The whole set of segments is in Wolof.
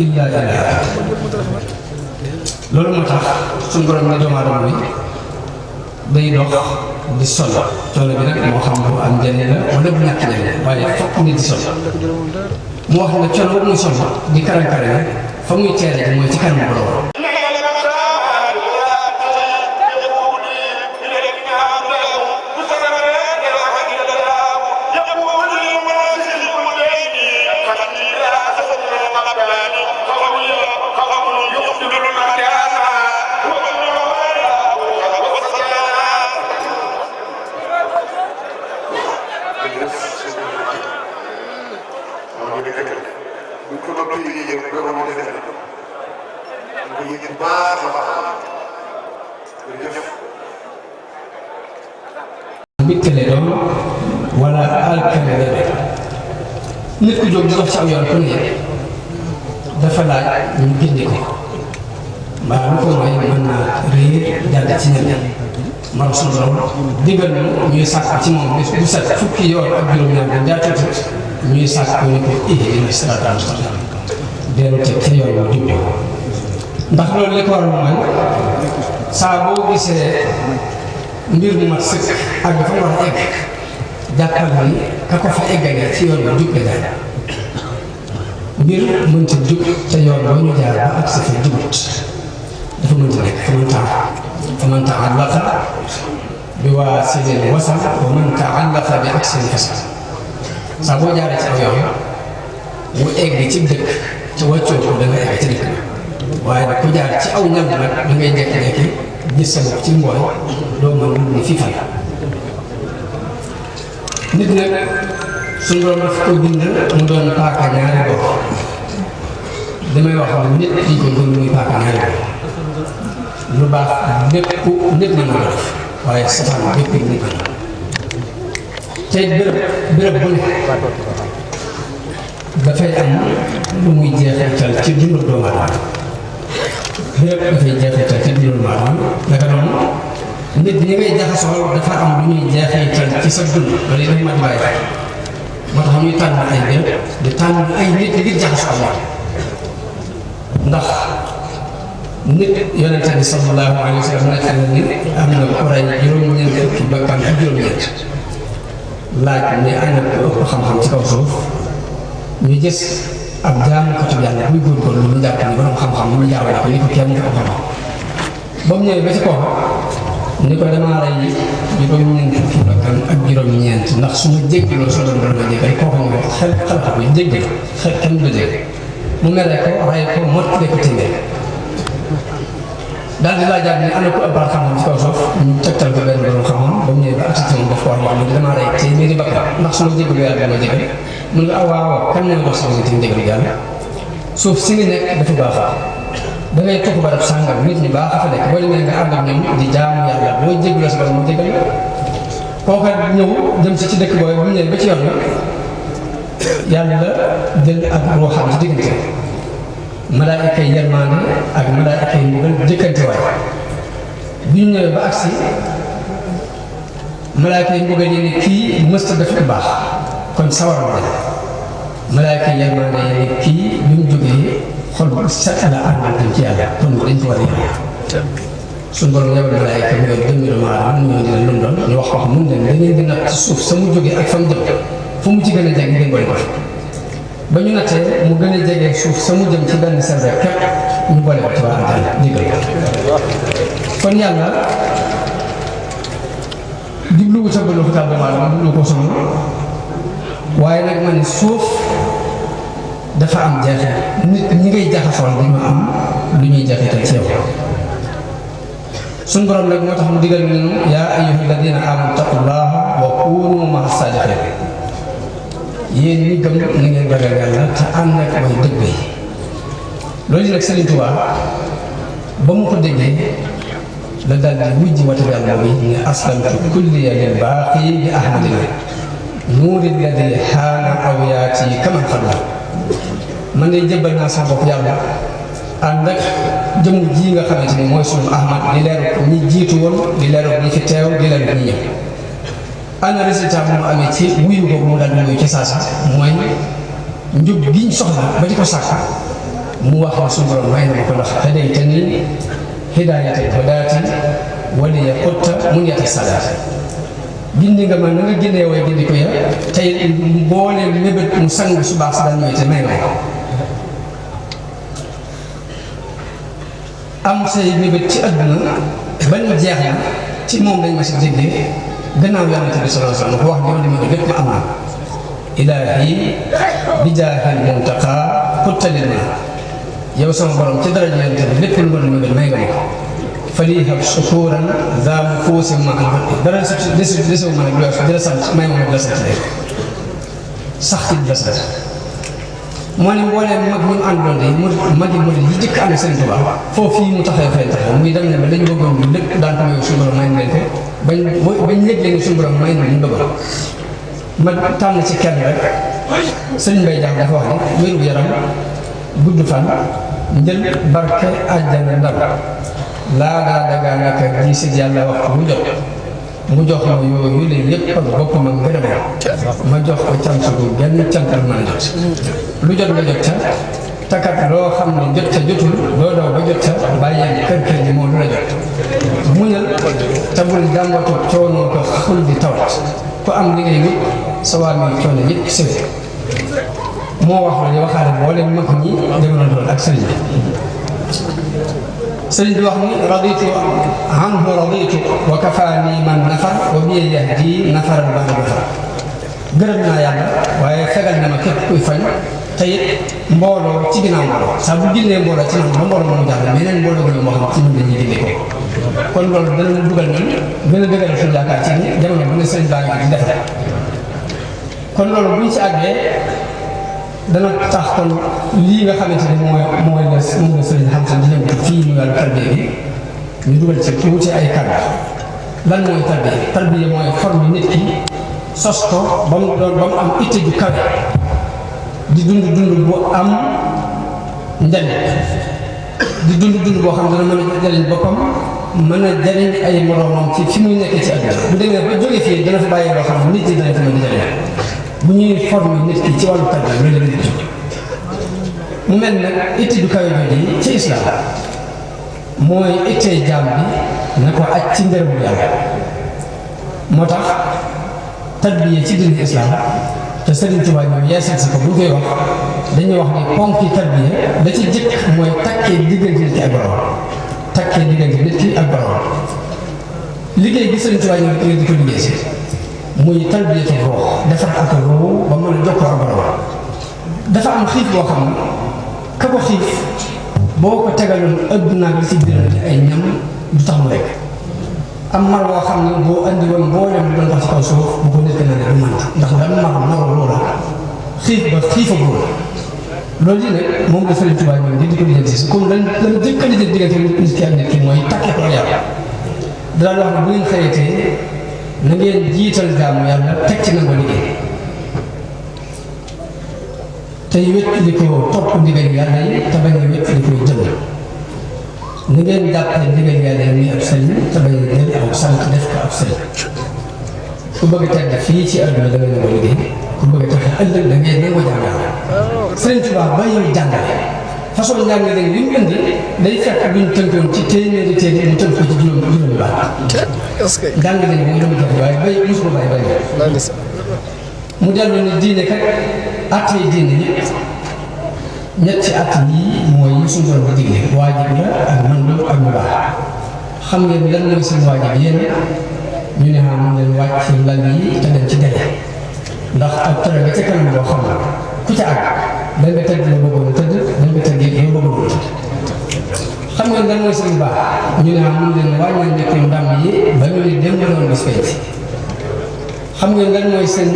illa ilaa loolu moo tax suñu borom ne doomu aadama bi day dox di sol coono bi nag moo xam bu am njëriñ la wala bu ñàkk njëriñ waaye fokk nit di sol mu wax ne coono bu muy sol di karan-kare nag fa muy teere ji mooy ci kanam borom mbégte doon wala alkane la nit ku jóg di dox ci aw yoon ku ne dafa laaj ñu gindi ko mbaa lu ko mooy mën naa réer jàdd ci ñenn man suñu borom digal ñu ñuy sàkk ci moom bis bu set fukki yoon ak juróom-ñaar ba njaatuuti ñuy sàkk ñu ko ihdina siraatal mustaqiim dellu teg ci yoon wu jub ndax loolu li ko waral mooy saa boo gisee mbir mu mat sëkk ak dafa war a egg jàppal ni ka ko fa eggalee ci yoon bi jub la jaar mbir mënta jub ca yoon boo ñu jaar ba ak sa fa jubut dafa mënta nekk fa man ta'allaqa bi waasilin wasal wa man ta'allaqa bi aksin fasal saa boo jaaree ci aw yoon mu egg ci dëkk ca wàccoo ko da nga egg ci dëkk waaye nag ku jaar ci aw ñam nag da ngay jékki-jékki gis sa bopp ci mbooy doo mën ni fifal nit nag suñu borom daf ko bind mu doon paaka ñaari bopp damay wax nit yi ko bind muy paaka ñaari bopp lu baax lépp nit mën na def waaye safaan bépp nit mën na tey béréb bu ne dafay am lu muy jeexital ci dundu doomu aadama béréb dafay jeexital ci dundu doomu aadama naka noonu nit ñi ngay jaxasoo dafa am lu ñuy jeexital ci sa dund loolu yi dafa mat bàyyi moo tax ñuy tànn ay béréb di tànn ay nit ngir jaxasoo ak ndax nit yonente bi sallallahu alayhi wa sallam nekk na ni am na ku rey juróom-ñeent fukki bakkan ak juróom-ñeent laaj ne ana ko ëpp xam-xam ci kaw suuf ñu gis ab jaamukatu yàlla buy góorgóorlu ñu jàpp ni borom xam-xam ñu jaawale ko ni ko kenn ko xam ba mu ñëwee ba ci kooku ni ko damaa rey juróom-ñeent fukki bakkan ak juróom-ñeent ndax su ma jéggaloo su doon ma jéggal kooku ñu wax xel xalaat ko jéggal xel kenn du jégg mu mere ko rey ko mottali ko téeméer daal di laajaat ni ana ko ëpp xam-xam ci kaw suuf ñu tegtal ko benn borom xam-xam ba mu ñëwee ba agsi ci moom daf ko war wax ni damaa rey téeméeri bakkan ndax su ma jéggalu yàlla dama jéggal mu ne waaw kan mooy dox sama nit ñi jéggalu yàlla suuf si nga nekk dafa baaxal da ngay toog barab sàngam nit ñi baax a fa nekk boo demee nga ànd ak ñoom di jaamu yàlla boo jéggaloo sa borom mu jéggal la kooka ñëw jëm si ci dëkk boobu bu mu ñëwee ba ci yoon bi yàlla jël ak ruuxam ci diggante malaayika yi yërmaande ak malaayika yi mbugal jëkkante waay bi ñu ñëwee ba agsi malaayika yi mbugal yi ne kii mësta def lu baax kon sawar na def malaayika yi yërmaande yi ne kii bi mu jógee xol bu set la àndal dem ci yàlla kon dañ ko war a yàlla suñu borom yebal malaayika mu yor doomu aadama ñu dina lu mu doon ñu wax ko mun leen da ngeen di natt ci suuf sa mu jógee ak fa mu jëm fu mu ci gën a jege ngeen boole ko ba ñu nattee mu gën a jege suuf sa mu jëm ci benn serve képp ñu boole ko ci waa àndal digal kon yàlla jubluwu sa bëlu xutaal doomu aadama jubluwu ko sonal waaye nag ma ne suuf dafa am jeexit nit ñi ngay jaxasoon dañu am lu ñuy jeexital ci yow suñ borom nag moo tax mu digal ñu yaa ayyuha alladina amanu taqullaha wa kunu maa saadiqin yéen ñi gëm na ngeen ragal yàlla te ànd ak way dëgg yi loolu nag Sëriñ Tuubaa ba mu ko déggee la dal di wujji wata yàlla bi ne aslamtu kulliya lil baaqi bi ahmadina nuuri alladi xaana awyaati kaman xabla man de jëbbal naa sama bopp yàlla ànd ak jëmm ji nga xamante ni mooy sunu ahmad di leeru ñi jiitu woon di leeru ñi fi teew di leeru ñi ñëw ana résultat bu mu amee ci wuyu ko mu daal di wuyu ci saasa mooy njub giñ soxla ba di ko sàkk mu wax ne suñu borom may na ma ko ndax hadaytanii hidaayatal hudaati wa liya qutta munyata salaati gindi nga ma na nga gindee way gindi ko ya tey mbooleem mébét mu sang su baax si daan ñëw te may may am say mébét ci àdduna bañ jeex na ci moom lañ ma si déggee gannaaw yonent bi sallallahu alayhi wa sallam ko wax ne li ma lépp ma am na ilaahi bi jaahil muntaqa quttalil ma yow sama borom ci daraja yonent bi lépp lu ma doon mébét may nga ma ko fa lii hab shukuran daa mu foosi ma dara desewu ma nag lu di la sant may ma di la sant léegi sax ci di la sant moo ne mbooleem mag ñu àndoon de magi mu yi jëkk ànd Sëriñ Tuubaa foofu yi mu taxee fay taxaw muy dem ne ba dañu bëggoon lu lépp daan ko may suñu borom may na leen ko bañ yëg leen suñu borom may na ñu bëggoon ma tànn ci kenn rek sëriñ Mbay Jax dafa wax ne wéru yaram gudd fan njël barke àjjana ndam laa daa dagaa naka ji si yàlla waxtu mu jox ma yooyu leen yëpp ak boppam ak ngërëmam ma jox ko cant bu genn cantal mën a jot lu jot nga jot ca takat loo xam ne jot ca jotul doo daw ba jot ca bàyyi kër ji moo du la jot muñal tabul jàmbatu coonoo ko xul di tawat ku am li ngay wut sa waa mi coono yëpp sëw moo wax la ñu waxaale boole mag ñi demoon doon ak sëriñ bi wax ni raditu anhu raditu wa kafaani man nafar wa bi yahdi nafaran ba'da nafar gërëm naa yàlla waaye fegal na ma képp kuy fañ te it mbooloo ci ginnaaw mbooloo saa bu génnee mbooloo ci man ba mbooloo moomu jàll meneen mbooloo gi moo xam ci ñun dañuy génne ko kon loolu dana dugal ñun gën a dëgëral suñu yaakaar ci ni jamono bu ne sëriñ baa ngi di defar kon loolu buñ ci àggee dana tax kon lii nga xamante ni moom la sëriñ xam di yëngu fii ñu wàllu tarbiya bi ñu dugal ci tuuti ay kàddu lan mooy tarbiya mooy forme nit ki sos ko ba mu am itte ju kawe di dund bu am njariñ di dund boo xam dana mën a jariñ boppam mën a jariñ ay moroomam ci fi muy nekk ci àdduna bu demee ba jóge fii dana fi bàyyi loo xam ne nit ñi dana fi mën di jariñ bu ñuy former nit ki ci wàllu tarbiya loolu la nit ki mu mel nag itte ju kawe jooju ci islam mooy ittee jaam bi na ko aj ci ngërëmu yàlla moo tax tarbiya ci dindi islam te Sëriñ Tuubaa ñoom yeesal si ko bu ñu koy wax dañuy wax ni ponki tarbiya da ci jëkk mooy takkee diggante nit ki ak borom takkee diggante nit ki ak borom liggéey bi Sëriñ Tuubaa ñoom di ko liggéey si muy tarbiyatu ruux defar ak ruux ba mën a jokkoo ak borom dafa am xiif boo xam ne ka ko xiif boo ko tegaloon adduna li ci biir ay ñam du tax mu lekk am mar woo xam ne boo andi woon mboolem lu doon wax ci kaw suuf bu ko nekk naa ne du mant ndax lan maru loola xiif ba xiifa góor loolu yi nag moom la Sëriñ Tuubaa ñoom di ko lijjanti si comme lan jëkk a lijjanti diggante nit ki ak nit ki mooy takkee ko yàlla daan wax ne bu ngeen xëyatee na ngeen jiital jaamu yàlla teg ci nangoo liggéey tey wétli ko topp ndigal yàlla yi te bañ a wétli ko jëm na ngeen jàppale ndigal yàlla yi muy ab sëriñ te bañ a jël aw sant def ko ab sëriñ ku bëgg a tedd fii ci àdduna da nga nangoo liggéey ku bëgg a tax ëllëg da ngay nangoo jàngale Sëriñ Tuubaa bàyyiwul jàngale façon njàngale yi mu indi day fekk buñ tënkoon ci téeméeri mu tënk ko ci juróomi baax njàngale bi mu doon def waaye bay mosu ko bàyyi mu dellu ni diine kat at yi diine ñett ñetti at yii mooy yi suñu borom di digle waajib la ak mandub ak mu baax xam ngeen lan mooy seen waajib yéen ñu ne xam leen wàcc lal yi te dem ci dele ndax ak tere nga ca kanam boo xam ku ca àgg da nga tëdd la bëggoon a tëdd da nga tëdd yow bëggoon a tëdd xam ngeen lan mooy seen baax ñu ne xam leen wàññi nekk ndam yi ba ñu ne dem doon bis penc xam ngeen lan mooy seen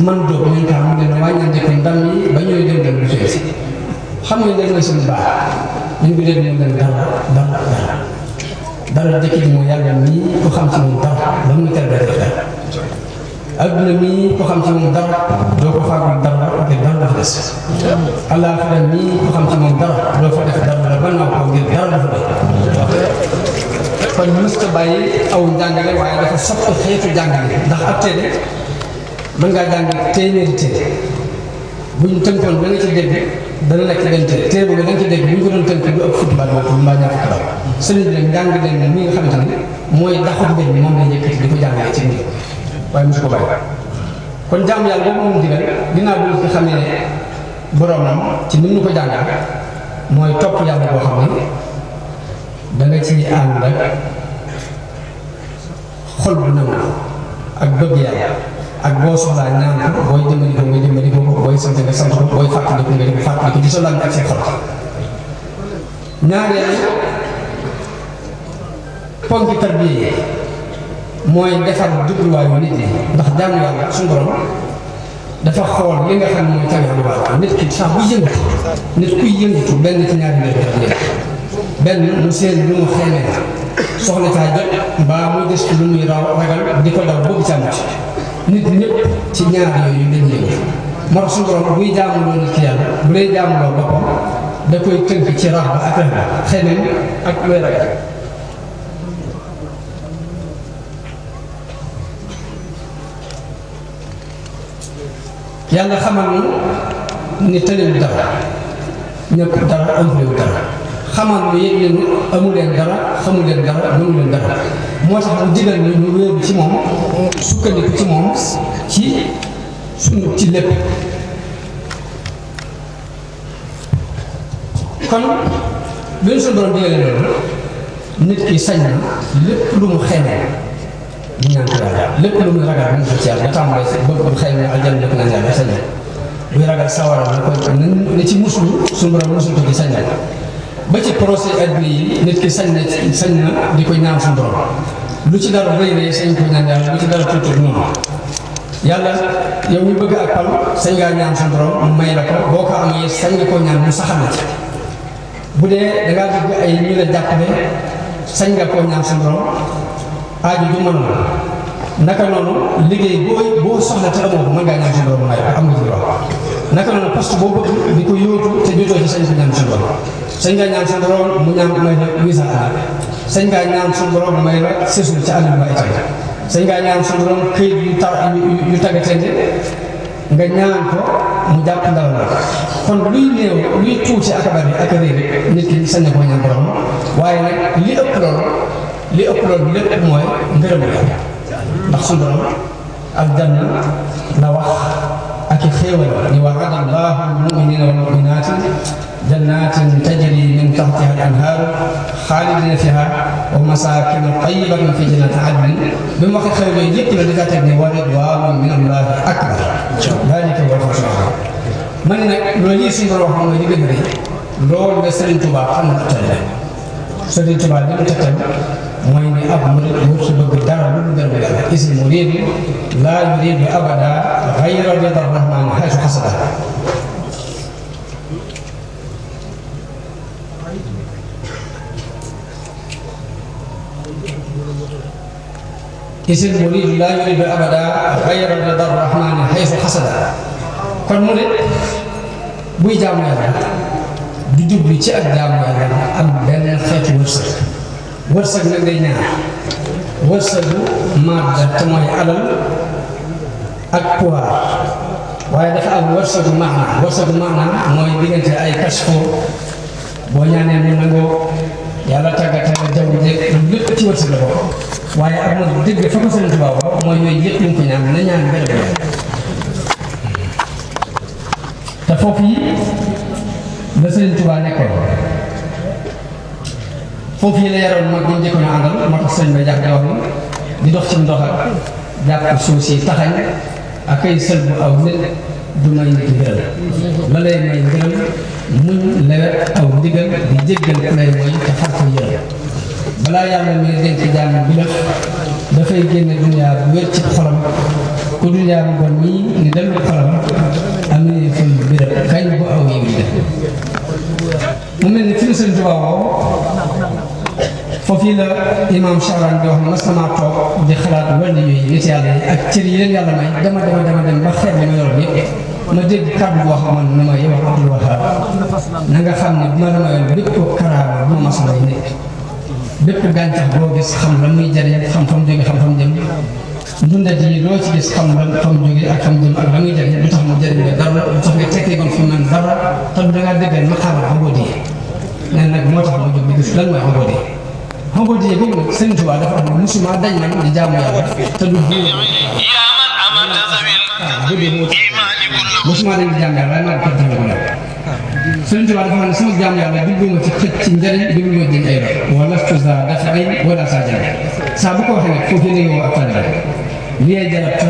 man dóob ñu ko xam leen wàññi ko ndam yi ba ñooy dem dem lu si xam ngeen lan mooy seen baax ñu ngi leen leen dara dëkk bi mooy yàlla mii ko xam ci moom dara ba mu tere def dara adduna mii ko xam ci moom dara doo ko fàggul dara te dara dafa des àllaaxira mii ko xam ci moom dara doo fa def dara ba naaw ko ngir dara dafa des kon mësta bàyyi aw njàngale waaye dafa soppi xeetu jàngale ndax ab téere mën ngaa jàng téeméeri téere buñ tënkoon da nga ci dégg dana nekk benn téere boobu da nga ci dégg bu ñu ko doon tënk du ëpp fukki baat boobu mbaa ñaar fukki baat sëriñ bi nag njàng leen mi nga xamante ne mooy daxut mbir mi moom la yëkkati di ko jàngale ci mbir waaye mosu ko bàyyi kon jaamu yàlla boobu moom digal ginnaaw bu ñu ko xamee ne boromam ci ni ñu ko jàngal mooy topp yàlla boo xam ne da nga ciy ànd ak xol bu nangu ak bëgg yàlla ak boo soxlaa ñaan ko booy dimbali ko nga dimbali ko booy sant nga sant ko booy fàttali ko nga di ko fàttali ko di sa làmmiñ ak seen xol ñaareel ponki tarbiya mooy defar jubluwaayu nit ñi ndax jaamu yàlla suñu borom dafa xool li nga xam ne mooy tànn lu baax nit ki saa bu yëngatu nit kuy yëngatu benn ci ñaari mbir la benn mu seen lu mu xeemee soxla caa jot mbaa muy des lu muy ragal di ko daw bëgg ca mucc nit ñëpp ci ñaar yooyu lañ yëngu moo tax suñu borom buy jaamuloo nit ki yàlla bu lay jaamuloo boppam da koy tënk ci rax ba ak rax xeneen ak looy ragal yàlla xamal ni tëlewu dara ñëpp dara amulewu dara xamal ni yëg leen amu leen dara xamu leen dara mënu leen dara moo tax mu digal ni ñu wéeru ci moom sukkandiku ci moom ci sunu ci lépp kon bi ñu suñu borom digalee loolu nit ki sañ na lépp lu mu xeemee ñu ñaan ko yàlla lépp lu muy ragal mu ci yàlla ba tàmbalee si bëgg xëy na aljanna nekk nañ yàlla sañ na buy ragal sawara na ko na ci muslu suñu borom musul ko ci sañ na ba ci procès adduna yi nit ki sañ na di ko ñaan suñu borom lu ci dara rëy rëy sañ ko ñaan yàlla lu ci dara tuuti noonu yàlla yow ñu bëgg ak pal sañ ngaa ñaan suñu borom mu may la ko boo ko amee sañ nga koo ñaan mu saxal la ci bu dee dangaa bëgg ay ñu la jàppale sañ nga koo ñaan suñu borom aaju ju mën naka noonu liggéey boo soxla te amoo ko mën ngaa ñaan suñu borom may ko am nga ci droit naka noonu poste boo bëgg di ko yóotu te jotoo ci sañ ko ñaan suñu borom sañ ngaa ñaan suñu borom mu ñaan may la visa àll sañ ngaa ñaan suñu borom may la sésul ci àll bi waa Italie sañ ngaa ñaan suñu borom këyit yu taggatende nga ñaan ko mu jàpp ndal la kon luy néew luy tuuti ak bari ak réer nit ki sañ na koo ñaan borom waaye nag li ëpp loolu lépp mooy ngërëm la ndax suñu borom aljanna la wax ak i xéewal ni wa'ada Allahu al-mu'minina wal mu'minati jannatin tajri min tahtiha al-anhar xaalidina fiha wa masakin tayyibatin fi jannati adnin bi mu waxee xéewal yooyu yëpp la di teg ni wa ridwanun min Allahi akbar dalika huwa al-fawzul ma ne nag loolu yi suñu borom wax mooy li gën a rëy loolu nga Serigne Touba xam na tëdd Serigne Touba li mu tëdd mooy ni ab murid wut su bëgg dara lu mu gën a yàlla is muridu laa yuridu abada xayra rida rahman xaytu xasada is muridu laa yuridu abada xayra rida rahman xaytu xasada kon mu ne buy jaamu yàlla du jublu ci ak jaamu yàlla am benn xeetu wërsëg nag day ñaar wërsëgu madda te mooy alal ak pouvoir waaye dafa am wërsëgu maana mooy diggante ay kashfo boo ñaanee mu nangoo yàlla tàggatee jaww ji lépp ci wërsëg la ko waaye am na dëgg fa ko Sëriñ Tuubaa ba mooy yooyu yëpp ñu ko ñaan na ñaan benn te foofu yi la Sëriñ Tuubaa nekkoon foofu yi la yaroon mag ñu njëkkoon a àndal moo tax sëñ ba jàpp di wax ni di dox ci ndox ak jàpp suuf si taxañ ak ay sël bu aw nit du may nit ngërëm la lay may ngërëm muñ lewet aw ndigal di jéggal ku lay mooy te far ko yërëm balaa yàlla mi denc jàmm bi la dafay génne duniyaa bu wér ci xolam ku duniyaa bu bon ñii ni dem xolam am nañu ful birab kañ bu aw yi ngi def mu mel ni fi mu Sëriñ Tuubaa woo foofu la imaam Charan di wax ne mas namaa toog di xalaat wàllu yooyu nit yàlla yi ak cër yi leen yàlla may dama dem ba xeet li ma yoroon yëpp ma dégg kàddu boo xam ne ma yow Abdul Wahab na nga xam ne bu ma la mayoon bépp karaama bu ma mas may nekk bépp gàncax boo gis xam la muy jariñ xam fa mu jóge xam fa mu jëm dundat yi loo ci gis xam lan xam jóge ak xam jëm ak la muy jëriñ du tax mu jëriñ la dara du tax nga tekkee goon fi man dara te du dangaa déggal maqaama xobodi nee nag moo tax ma jóg di gis lan mooy xobodi boobu nag Sëriñ Tuubaa dafa wax ne musuma dañ man di jaamu yàlla te du musuma dañ di jaamu yàlla waaye maa ko dama ko nag Sëriñ Tuubaa dafa wax ne sama jaamu yàlla jubluma ci xëcc ci njëriñ jubluma jëñ ay lor wala tusa dafa ay wala saa jàng saa bu ko waxee nag foofu yéene woo ak tànn lii jalabta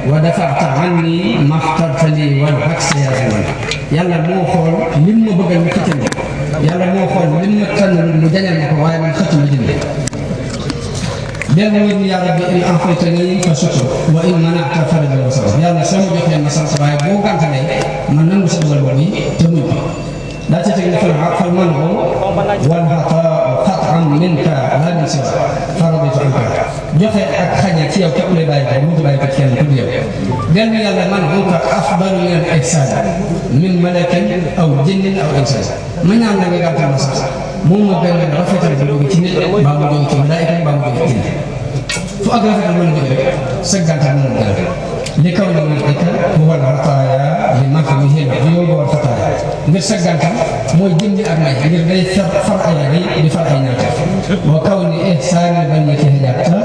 wa dafa'ta anni maxtartali wal aks yaa zaman yàlla moo xool lim ma bëggal mu xëccal ma yàlla moo xool lim ma tànn mu jañal ma ko waaye man xëcc ma jënd dellu ni yaa rabbi in a'taytani fa shukr wa in mana'ta faraja wa sabr yàlla soo ma joxee ma sant waaye boo gàntalee man nangu sa dugal boobu te muñ ko daa ca teg ne fal man'u wal ataa'u qat'an minka laa min siwa faraditu anka joxe ak xañe ci yow képp lay bàyyi ko mu bàyyi ko kenn ku yow dellu yàlla man huwa afdalu min al ihsan min malakin aw jinnin aw insan ma ñaan la nga gàntal ma sax moom ma benn rafetal bu jóge ci nit baa mu jóge ci malaayika baa mu jóge ci nit fu ak rafetal mën a jóge rek sa gàntal mën a gàntal li kaw na man dëkk huwa al ataaya li mafhamihi al-uyuub wal xataaya ngir sa gàntal mooy jëndi ak may ngir day far ay rëy di far ay ñaata wa kaw ni ihsaani bañ ma ci hijaabta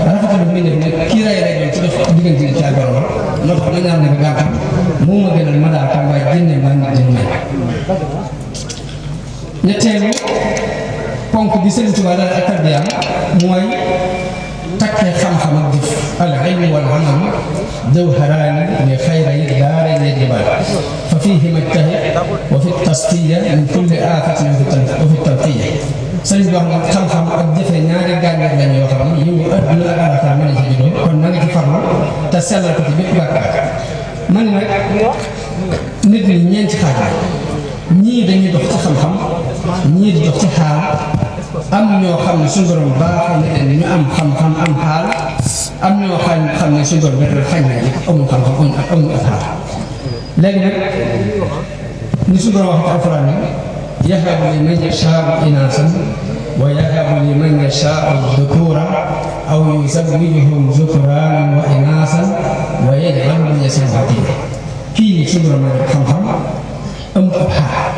rafetal bu muy def nag kii ray lay doon ci def diggante ci ak borom moo tax ma ñaan ne ko gàntal moo ma gënal ma daal tam waaye jënde ma nit jënd may ñetteelu ponk bi Sëriñ Tuubaa daal ak tarbiya mooy takkee xam-xam ak jëf al ilmu wal amal jawharaani li xayri daarayni jabal fa fiihima ijtahid wa fi tasfiya min kulli aafatin wa fi tanqiya sëriñ bi wax nag xam-xam ak jëfe ñaari gàncax lañ yoo xam ne yiwu adduna ak alaxira mën na ci juddoo kon na nga ci farlu te sellal ko ci bépp bàkkaar man nag nit ñi ñeenti xaaj ñii dañuy dox ci xam-xam ñii di dox ci xaal am ñoo xam ne suñu borom baaxee na leen ñu am xam-xam am xaal am ñoo xam ne suñu borom rek xañ na leen amul xam-xam amul ak xaal léegi nag ni suñu borom wax ci alxuraan ne yahabu liman yashaa'u inaasan wa yahabu liman yashaa'u dhukuuran aw yuzawwijuhum dhukraanan wa inaasan wa yaj'alu man yashaa'u aqiiman kii suñu borom may xam-xam amul ak xaal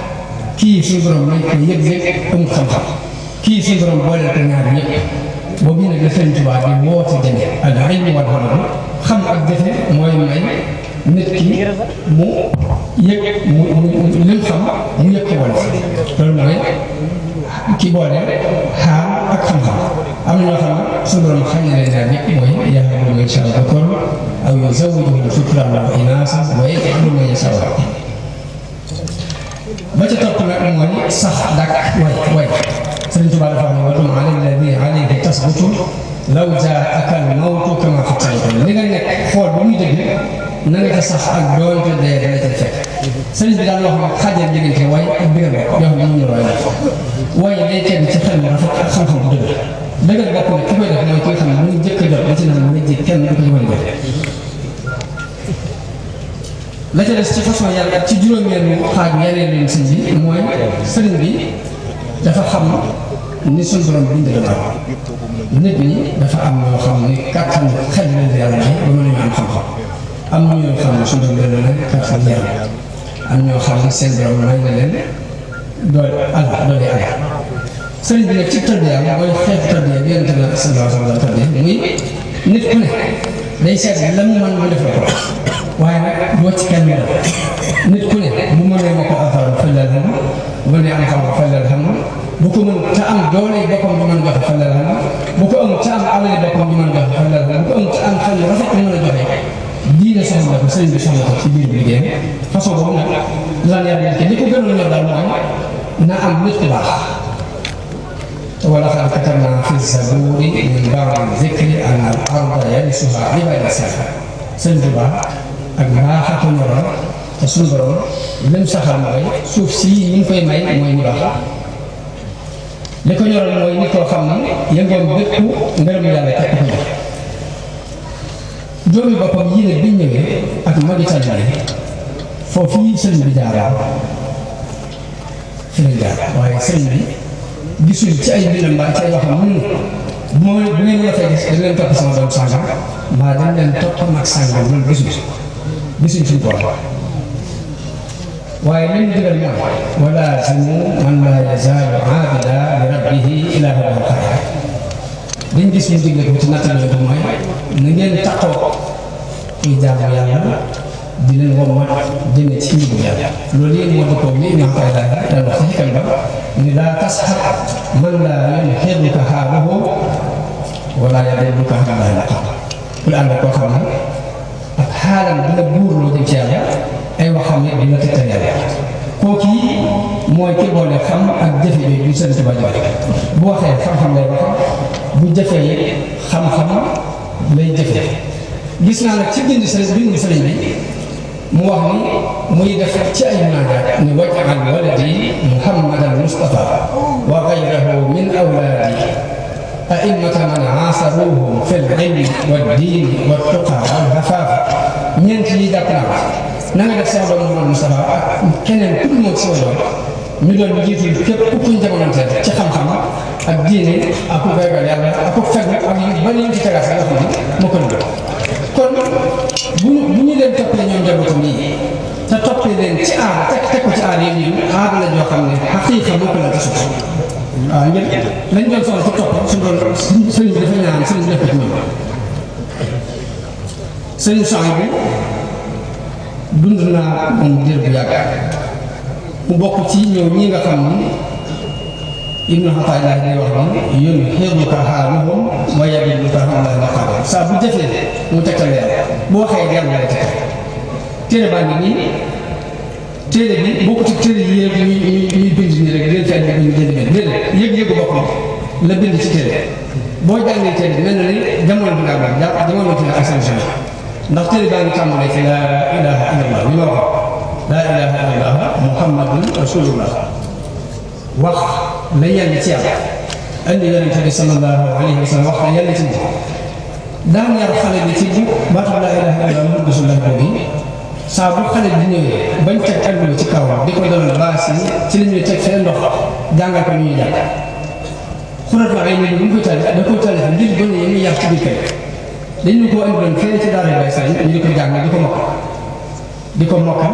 kii suñu borom may ko yëg-yëg amul xam-xam kii suñu borom boole ko ñaar ñëpp boobu nag la Sëriñ Tuubaa di woote jëme al ilmu wal amal xam ak jëfe mooy may nit ki mu yëg lim xam mu yëg ko wala loolu mooy ki boole xaal ak xam-xam am na ñoo xam ne suñu borom xam ne leen ñaar ñëpp mooy yahabu liman yashaa'u dhukuuran aw yuzawwijuhum dhukraanan wa inaasan wa yaj'alu man yashaa'u aqiiman ba ca topp nag mooy sax dàkk way Sëriñ Tuubaa dafa wax ne wa dum ala alladi alayhi tasbutu law jaa'aka al-mawtu kamaa fattaytu li nga nekk xool ba muy dëgg na nga ca sax ak doonte dee dana ca fekk sëriñ bi daal wax ne xaajal diggante way ak biral bopp yoo xam ne ñu roy way day tegu ci xel mu rafet ak xam-xam bu dëgg dëggal bopp ne ki koy def mooy ki nga xam ne mu ngi jëkk a jot ba ci naan mu ngi ji kenn du ko ci mën a jot la ca des ci façon yàlla ci juróomeelu xaaj yeneen leen sëñ bi mooy sëriñ bi dafa xam ni suñu borom bind la nit ñi dafa am ñoo xam ni kàttan xel leen yàlla may ba mën nañu am xam-xam am ñoo xam ne suñu borom leen kàttan yàlla am ñoo xam ne seen borom may na leen doole ala sëriñ bi nag ci tarbiya mooy xeetu tarbiya bi yonent na sallallahu alayhi wa sallam tarbiya muy nit ku ne day seet la mu mën mu def la ko waaye nag doo ci kenn nit ku ne bu mënee ma ko alxuraan fëlal xam bu mënee am xam fëlal xam bu ko mën te am doole boppam du mën a joxe fëlal xam bu ko am te am alali boppam du mën a joxe fëlal xam bu ko am te am xel rafet du mën a joxe diine soxla ko sëriñ bi soxla ko ci biir liggéeyam façon boobu nag lan yàlla li ko gënoon ñor daal mooy na am nit ku baax wala xad katabnaa fi zabuuri min ba'di zikri anna al-arda yarisuhaa ibaadi saalihiin sëriñ bu baax ak mbaax ko ñoroon te suñu borom lim saxal mooy suuf si ñu ngi koy may mooy ñu baax li ko ñoroon mooy nit koo xam ne yëngoon bépp ngërëm yàlla képp ko jox doomi boppam yii ne biñ ñëwee ak magi tànn foofu yi sëriñ bi jaaraan fi lañ jaar waaye sëriñ bi gisul ci ay mbiram mbaa ci ay waxam mënu mooy bu ngeen la fay gis dañ leen topp sama doom sàngam mbaa dañ leen topp mag sàngam loolu gisuñ suñu borom waaye li ñu digal mooy walaazimu man laa yazaalu aabida li rabbihi ilaa yawmil qiyaama liñ gis ñu digle ko ci nattale bi mooy na ngeen taxaw kuy jaamu yàlla di leen wommat jëme ci njëgu yàlla loolu yéen moo dëppoo li ñu koy daal daan wax ci xikam ba ni laa tasxab man laa yuhibbuka haaluhu wala yadulluka alaa maqaam ku ànd koo xam ne ak xaalam dina buurloo jëm ci yàlla ay waxam ne dina tegtal yàlla kooku mooy ki boole xam ak jëfe bi bu sëriñ Tuubaa joxe bu waxee xam-xam lay waxe bu jëfee xam-xam lay jëfe gis naa nag ci bindu sëriñ bi mu wax ni muy def ci ay munaajaat ni waj'al waladi Muhammadan Mustafa wa ghayrahu min awlaadi a'immata man aasaruhum fil ilmi wad diini wat tuqaa wal afaafa ñeent yi jàpp naa na nga def sama doom Muhammad Mustafa ak keneen ku dul moom sama doom ñu doon jiitu képp ku ñu jamonante ci xam-xam ak diine ak ku ragal yàlla ak ku fekk ak yu bari yu ci tegaat sax yoo xam ne moo ko dund kon bu ñu leen toppee ñoom njabootam yi te toppee leen ci aada teg ko ci aada yi ñu aada la joo xam ne xaqiiqa moo ko la tasut waaw ngeen lañ doon soxla ci topp su doon sëriñ bi dafa ñaan sëriñ bi def ko ci ñoom sëriñ Soxna bi dund naa moom diir bu yàgg mu bokk ci ñëw ñi nga xam ni Ibnu Xataay day wax ni yéen xeebuka xaaluhum wa yadulluka alaa maqaam saa bu jëfee mu tegtal leer bu waxee leer lay teg téere baa ngi nii téere bi bokkut ci téere yi ñuy bind nii rek leen fay ñu jënd déedéet yëg-yëgu bopp la bind ci téere boo jàngee téere bi mel na ni jamono bi ngaa baax jamono bi ak seen ndax téere baa ngi tàmbalee ci laa ilaaha illallah li ma wax laa ilaaha illallah muhammadun rasulullah wax la yàlla ci yàlla andi yonente bi sallallahu alayhi wa sallam wax la yàlla ci moom daan yar xale bi ci bu baatu laa ilaaha illallah muhammadu rasulullah boobu saa bu xale bi ñëwee bañ teg àdduna ci kaw di ko doon baas yi ci la ñuy teg fee ndox jàngal ko ñuy jàng xurat la ay nit bu ñu koy tali da koy tali ngir gone yi ñuy yar ci biir kër dañu ko andi doon fee ci daara bay sañ ñu di ko jàng di ko mokkal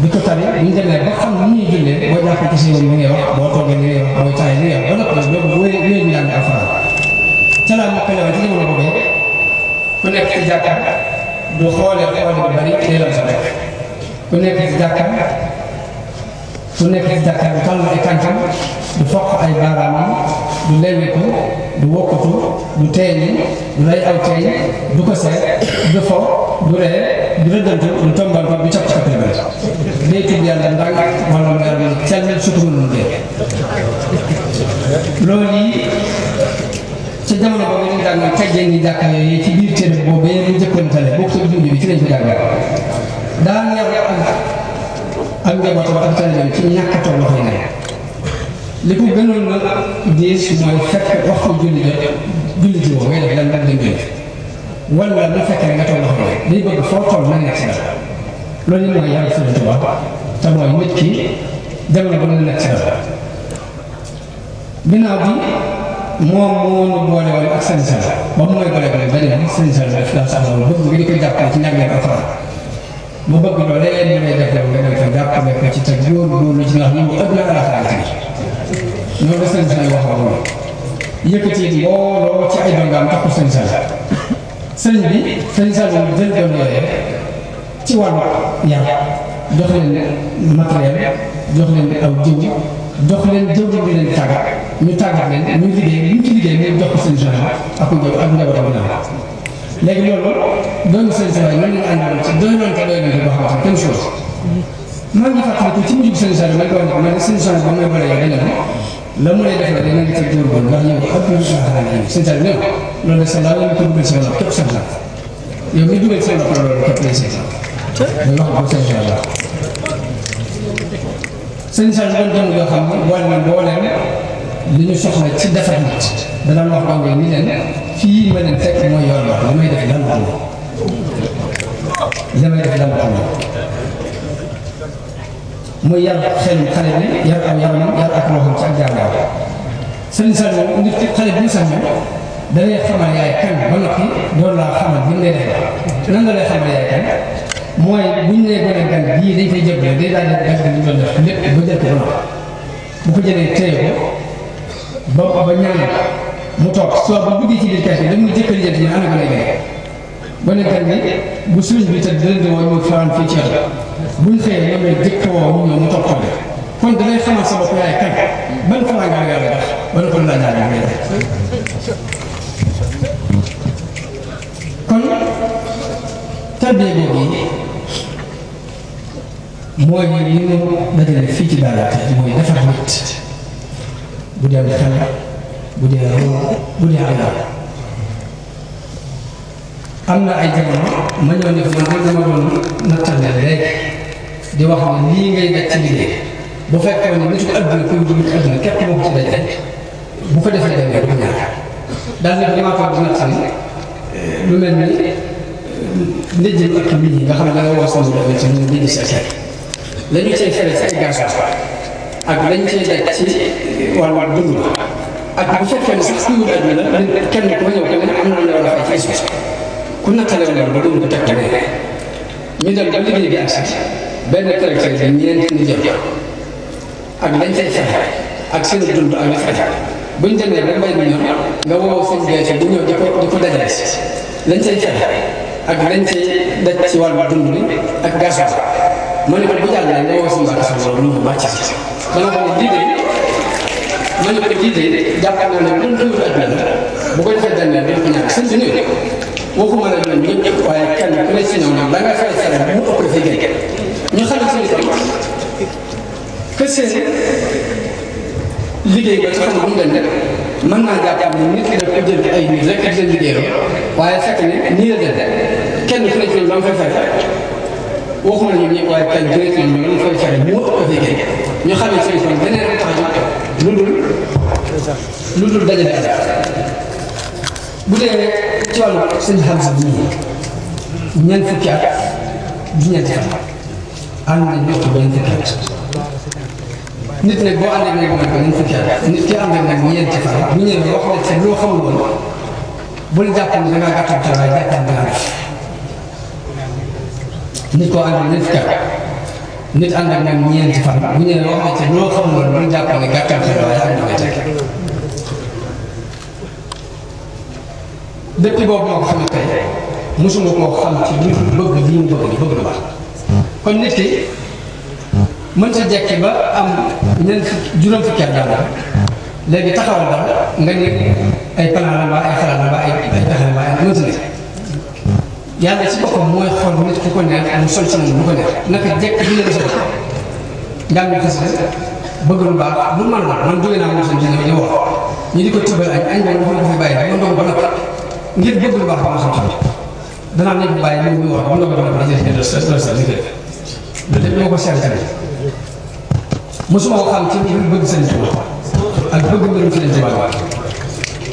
di ko tari bu ñu demee ba xam ni ñuy jullee boo jàppee ci si yoon bi ngay wax boo toogee ni ngay wax booy taay ni ngay wax ba noppi boobu wéy ñu jàng alxuraan ca laa mokkale woon ci jamono boobee ku nekk ci jàkka du xoolee xoole bu bari day lam sa rek ku nekk ci jàkka du tàll ay tànkam du foq ay baaraamam du leweeku du wokkatu du teeñi du lay aw teeñ du ko seet du fo du ree du rëddantu du tombal ko du cap ci kappale bari day tudd yàlla ndànk wala mu yar ni cel surtout mënul dee loolu yi ci jamono boobu ñu daan teggee ñi jàkka yooyu ci biir téere boobu ñu jëkkantale bokk ci junj bi ci lañ ko jàngal daan yar ak njabootam ak taalibeem ci ñàkk a toog loxo yi ne li ko gënoon na diis mooy fekk waxtu julli ji woo ngay def lan dem julli wala bu fekkee nga toog loxo yi day bëgg foo toll na nekk ci dara loolu mooy yàlla Sëriñ Tuubaa te mooy nit ki jamono ba na nekk ci dara ginnaaw bi moom moo ñu boole woon ak sëriñ Sall ba mu mooy boole ba ne sëriñ Sall def daa sax loolu bëgg nga di ko jàppale ci njàngale alxuraan mu bëgg loolu léeg-léeg ñu lay def yow nga dem fa jàppale ko ci te góorgóorlu ci nga xam ne mu ëpp na alaxaar ci loolu la sëriñ Sall wax loolu yëkkati mbooloo ci ay dongaam tax ko sëriñ Sall sëriñ bi sëriñ Sall moom jël doon yooyee ci wàllu yar jox leen matériel jox leen aw jiw jox leen jëw bi leen di tàggat ñu tàggat leen ñu liggéey ñu ci liggéey ngeen jox ko seen journée ak njabootam ginnaaw léegi loolu doomu seen sawaay noonu lañu àndoon ci doy noonu te doy noonu boo xamante kenn chose maa ngi fàttaliku ci mujj seen sawaay man ko wax man seen sawaay ba may boole yow dañu ne la mu lay def la dina nga ci góorgóorlu ndax ñëw ëpp ñu xaaral yi seen sawaay ñëw loolu de sa laa ñu ko dugal seen loxo képp seen loxo yow mi dugal seen loxo loolu képp lay seen day wax ko seen sawaay sëñ Sall doon doon yoo xam ne boole na mbooleem li ñu soxla ci defar nit dana wax dong ni leen fii ma leen fekk mooy yoon wax li may def lan la li may def lan la muy yar xelum xale bi yar am yaramam yar ak loo xam ci ak jàngaar sëñ Sall moom nit xale bi ñu sax da lay xamal yaay kan ba noppi loolu laa xamal bi mu lay defee nan la lay xamal yaay kan mooy buñ nee gone gan bii dañ koy jëbale day daal di def li ñu doon def lépp ba jël ko ba noppi bu ko jëlee téye ko ba ñaan mu toog soo ba duggee ci biir kër gi dañuy jëkkër jël ci ana gone gan gone gan bi bu suñ bi tëdd dinañ di woo ñu fanaan fii ci yàlla buñ xëyee ñoom lay jëkk woo mu ñëw mu toog toog kon da ngay xamal sa bopp yaay kan ban fanaan nga yàlla def ba na ko la ñaan ngay def kon tarbiya boobu mooy li ñu dajale fii ci daara mooy defar nit bu dee xel bu dee roo bu dee am na ay jamono ma ñëw ne ko man rek dama doon nattale léegi di wax ne lii ngay daj ci liggéey bu fekkoon ne nitu adduna koy dugg ci adduna képp moo ko ci daj bu ko defee demee du ko ñàkk daal ne ko damaa toog di natt ni lu mel ni ndéjjël ak nit ñi nga xam ne da nga woo sama bopp ci ñu ngi si ak la ñu cay fere ci ay gasoil ak lañ cay daj ci wàllu dund ak bu fekkee ne sax kuy wut adduna la kenn ku ma ñëw ko ne am na lu la war a fay ci suuf ku nattale woon ba dund ko teg ko ñu dem ba liggéey bi agsi benn tracteur bi ñeenti nit jot ak lañ cay fexe ak seen dund ak li fexe buñ demee ba mbay mi ñor nga woo seen gerte bu ñëw di ko dajale lañ cay fexe ak lañ cay daj ci wàllu dund bi ak gasoil ma ne ko bu jàllee nga woo seen gasoil loolu lu mu màcc si dama ko ne lii de ma ne ko lii de jàpp naa ne mën dund adduna bu ko defee demee dañ ko ñàkk seen bi ñëw waxuma la ñoom ñëpp waaye kenn ku ne ci ñoom la nga fay fere mu ëpp dafay gën ñu xam ci itam que seen liggéey ba ci xam bu mu dem rek mën naa jàpp ne nit ki daf ko jël ay nit rek di leen liggéeyoo waaye fekk ne nii la dem kenn ku ne ci ñoom la nga fay fere waxuma la ñoom ñëpp waaye kenn ku ne ci ñoom la nga fay fere mu ëpp dafay gën ñu xam ci itam beneen rek tax lu dul dajale ak bu dee ci wàllu sëñ Hamza bi ñeent fukki at du ñeenti fan ànd nañ ñëpp ba ñeenti fukki at nit nag boo àndee ak moom ba ñeent fukki at nit ki ànd ak nag ñeenti fan bu ñëwee wax la ci loo xamul woon bul jàpp ne da ngaa gàttal te waaye jàppal da ngaa def nit koo ànd ak ñeent fukki at nit ànd ak nag ñeenti fan bu ñëwee wax la ci loo xamul woon bul jàpp ne gàttal te waaye am na nga teg depuis boobu moo ko xam ne tey mosuma koo xam ci lu bëgg lii mu bëgg lu baax kon nit ki mënta jekki ba am juróom fukki at daal léegi taxawal dara nga ne ay plan la mbaa ay xalaat la mbaa ay pexe la mbaa ay mënta ne yàlla ci boppam mooy xool nit ku ko neex mu sol ci moom lu ko neex naka jekk bi la sol njàng xas bëgg lu baax lu mën la man jóge naa mosul dina ñu wax ñu di ko tëbal añ ba ñu ko fi bàyyi ba ndogu ba noppi ngir bëgg lu baax ba ma xam-xam danaa nekk bàyyi moom muy wax ba ndogu ba noppi dañuy def sa liggéey loolu lépp moo ko seetlu mosuma ko xam ci bëgg Sëriñ Tuubaa ak bëgg mbirum Sëriñ Tuubaa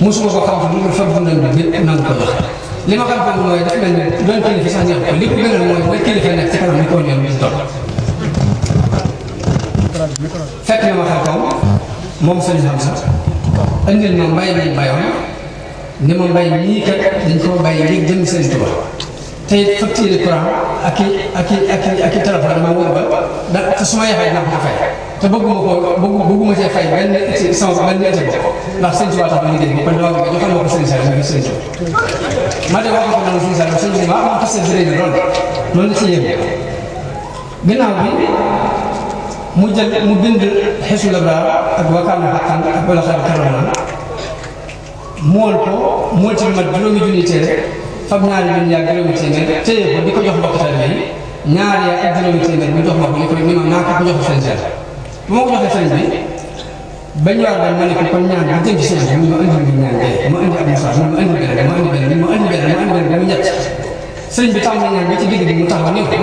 mosuma ko xam ci lu fa dundal bi bépp nangu ko jox li ma xam mooy dafa mel ni doon kilifa sax neex ko li ko gënal mooy ba kilifa nekk ci kanam ni ko ñoom bis dox fekk na ma xam kaw moom Sëriñ Hamza andil ma mbay mi bayoon ni ma mbay mii kat dañ koo bàyyi ngir jëm Sëriñ Tuubaa tey facture courant ak i téléphone dama wër ba te su ma yaxee dinaa ko fay te bëgguma cee fay benn sama benn été bopp ndax Sëriñ Tuubaa tax ma liggéey ba kon dama bëgg joxal ma ko Sëriñ Saliou ngir Sëriñ Tuubaa ma de wax ko naan Sëriñ Saliou sëñ bi ma am xasee bi réy lool loolu la ci yéem ginnaaw bi mu bind Hisul Abraar ak Wakaana Haqqan ak wala xar karama mool ci lu mat juróomi junni téere fab ñaari junni ak juróomi téeméer téye ko di ko jox mbokk taalibe yi ñaari yaa ak juróomi téeméer mu jox ma ko ni ma naa ko jox sëriñ Saliou bu ma ko joxee sëriñ bi bañ war daal ma ne ko kon ñaan bi jëm ci sëriñ bi ma indi ñaan bi ma indi ab message ma indi benn ma indi benn ma indi benn mu ñett sëriñ bi tàmm ñaan ba ci digg bi mu taxaw ne ko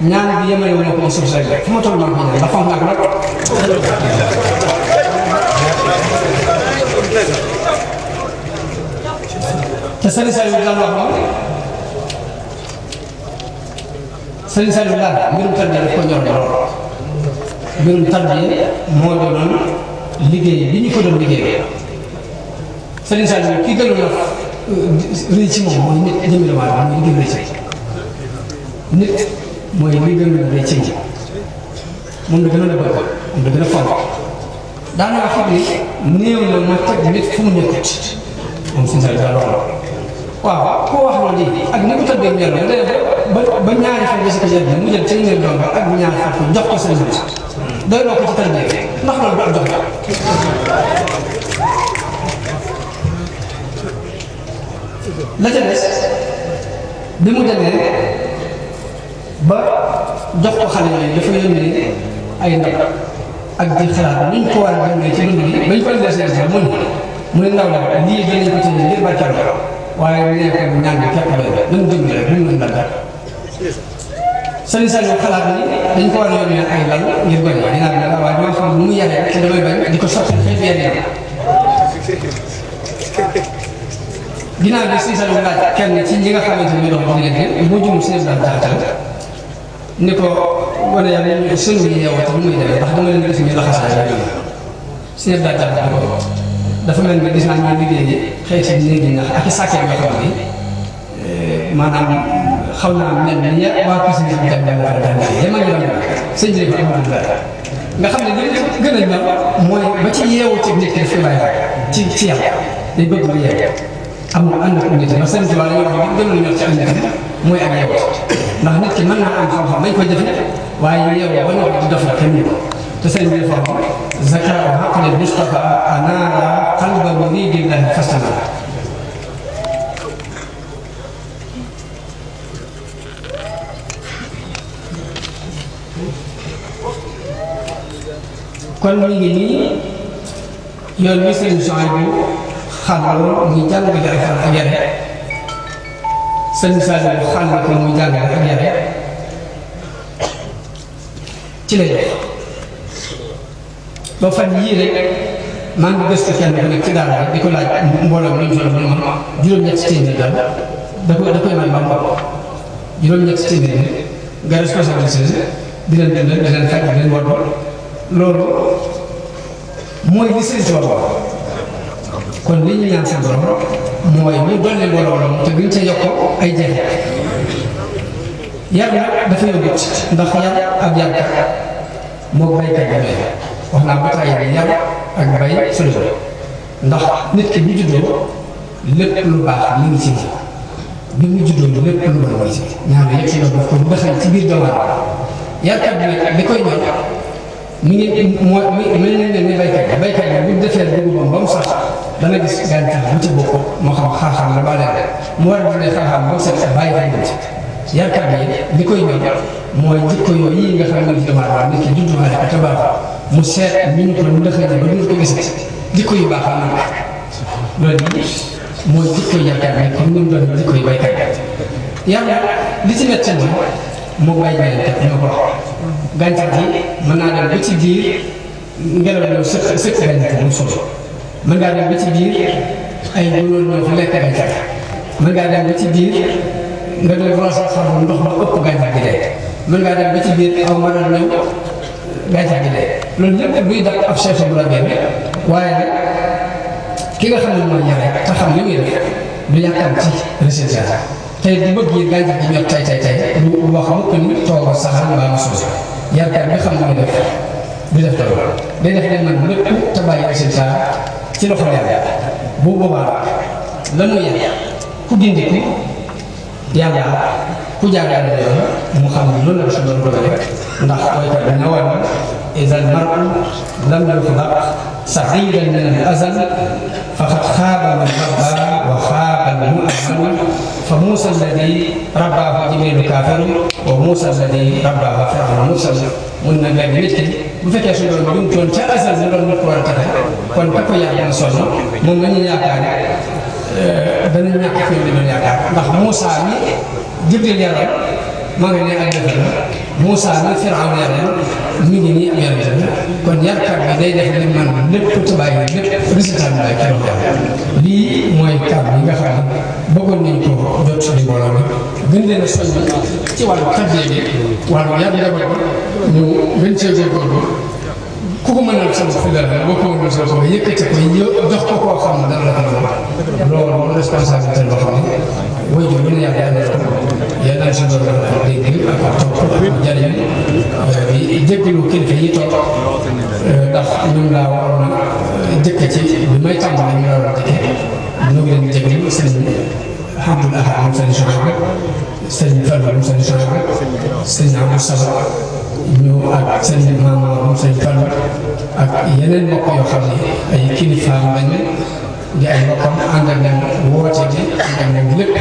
ñaan bi yemale wu ma ko suuf si rek fu ma toll maa ko ñaan ba fonk naa ko nag te Sëriñ Saliou daan wax moom Sëriñ Saliou daal mbirum tarbiya daf ko ñor lool mbirum tarbiya moo doonoon liggéey bi ñu ko doon liggéey Serigne Saliou kii gënoon a rëy ci moom mooy nit jëmmi la maanaam mooy li gën a rëy ci nit mooy li gën a rëy ci moom la gënoon a bëgg moom la gën a fonk daanaka xam ni néew na ma teg nit fu mu nekkut moom Serigne Saliou daal loolu waaw koo wax loolu di ak ni ko tëddee ñor la ba ñaari fan bi si ko jël mu jël ci ñoom doom ak ñaari fan ko jox ko seen nit doy loo ko ci tëddee ndax loolu du am jox la ca des bi mu demee ba jox ko xale yooyu dafa yónnee ay ndaw ak di xalaat nuñ ko war a demee ci dund bi bañ ko indee seen sax mu ne ndaw la lii gën nañ ko ci ngir barkeel waaye nee ko ñaan bi képp doy nañ déglu rek ñu mën dal Serigne Saliou xalaat ni dañ ko war a yónnee ay lal ngir gone yi dinaa la waaye dama xam nu mu yaree te damay bañ di ko sotti xeetu yenn ginnaaw bi Serigne Saliou laaj kenn ci ñi nga xamante ni dox diggante moo jum seen daan jaatal ni ko wane yàlla ñu sëñ yi yeewoo te nu muy demee ndax dama leen gis ñu laxasaay yi seen daan jaatal ko dafa mel ni gis naa ñu liggéey xeeti néegi ñax ak i sàkkee yoo xam ni maanaam xaw naa mel ni waa Kër Sëñ bi dem dem wala daan yi ma ngi doon sëñ bi nga xam ne li gën a ñor mooy ba ci yeewu ci nit ki daf koy bàyyi ci yàlla day bëgg lu yeewu amul ànd ak nit ndax sëñ bi wala ñu wax li gën a ñor ci ànd mooy ak yeewu ndax nit ki mën naa am xam-xam dañ koy jëfe waaye yeewu ba ñor di dof la kenn te sëñ bi dafa wax zakaaru aqli Mustafa anaara qalba muridillahi fastana kon mi ngi nii yoon wi seen soxna bi xàllal muy jàngale ak yare sëñ Saliou xàll ko muy jàngale ak yare ci lay def ba fan yii rek maa ngi gëstu kenn ku nekk ci daara rek di ko laaj mbooloo mi ñu soxla mu ma juróom-ñetti téeméer daal da koy may ba juróom-ñetti téeméer nga responsabilité di leen dundal di leen fekk di leen war loolu mooy li sëñ si wax kon li ñu ñaan seen borom mooy ñu dolli mbooloo te duñ ca yokk ay jeex yar nag dafa yóbbut ndax yar ak yarkat moo baykat bi wax naa ba tàyyi bi yar ak bay solution ndax nit ki bu juddoo lépp lu baax li ngi ci bi mu juddoo lépp lu bon mooy ci ñaar yëpp ci loolu daf ko bëxal ci biir doomu aadama yarkat bi nag li koy ñor mi ngi mel ni baykat bi bu defee dugubam ba mu sax dana gis gàncax bu ci bokk moo xam xaaxaam la ba leen mu war a dundee xaaxaam ba mu set bàyyi fa dem ci yarkat bi li koy ñor mooy jikko yooyu yi nga xam ne doomu aadama nit ki judduwaale ko te baax mu seet ñu ñu ko mu dëxëñ ba duñ ko gis jikko yu baax am na loolu mooy jikko yarkat bi comme ni mu doon jikko yu baykat bi yàlla li ci métti moom bay baykat ñoo ko gàncax gi mën naa dem ba ci biir ngelaw ñëw sëkk gàncax gi mu suuf mën ngaa dem ba ci biir ay gunóor ñoo fa lekk gàncax mën ngaa dem ba ci biir nga doon roose xam ndox ma ëpp gàncax gi dee mën ngaa dem ba ci biir aw mën a ñëw gàncax gi dee loolu lépp luy def ab cherche bu la benn waaye nag ki nga xam ne mooy yare te xam li muy def du yàkkam ci résultat tey di bëgg yi gàncax gi ñor tey du wax mukk ni tooga saxal mbaa mu suuf yarkat bi xam ne def du def loolu day def leen man lépp te bàyyi résultat ci loxo yàlla bu boobaa la mu yar ku gindiku yàlla ku jaagaale yoon mu xam ne loolu la su doon dogale ndax woykat bi ne woon إذا المرء لم يخلق سعيدا من الأزل فقد خاب من ربى وخاب المؤمن فموسى الذي رباه جبريل كافر وموسى الذي رباه فرعون مرسل mun na benn nit ki bu fekkee suñu doon jumtoon ca asal mu doon nit ko war a taxe kon ka ko yàlla sonn moom la ñuy yaakaar danañ ñàkk fi ñu doon yaakaar ndax Moussa mi Jibril yaram maa ngi ne ak defar la Moussa mi Firawna yaram mi ngi nii am yaram kon yarkat bi day def li man lépp tubaay yi lépp résultat bi lay kenn lii mooy kàddu yi nga xam ne bëggoon nañ ko jot di mbooloo mi gën leen a soññ ci wàllu tàggee bi wàllu yar njaboot ñu gën cee góorgóorlu ku ku ko mënal sa bopp fi dara boo ko mënal sa bopp yëkkati ko jox ko koo xam ne dara la ko mën loolu moom responsabilité boo xam ne way jur bu ne yàlla yàlla ko yàlla si doon dégg ak topp jariñ bi jéggalu kilifa yi toog ndax ñun laa waroon a jëkk ci bi may tàmbali ñu la war a jëkke ñu ngi leen di jéggalu sëñ Abdoul Ahad moom sëñ Soxna sëñ Fallou moom sëñ Soxna sëñ Abdou Saba ñu ak sëñ Maama moom sëñ Fallou ak yeneen mbokk yoo xam ne ay kilifaam lañ di ay mbokkam ànd ak ñoom woote bi ànd ak ñoom lépp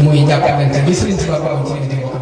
muy jàppalante bi sëriñ Tuubaa ba am ci diggante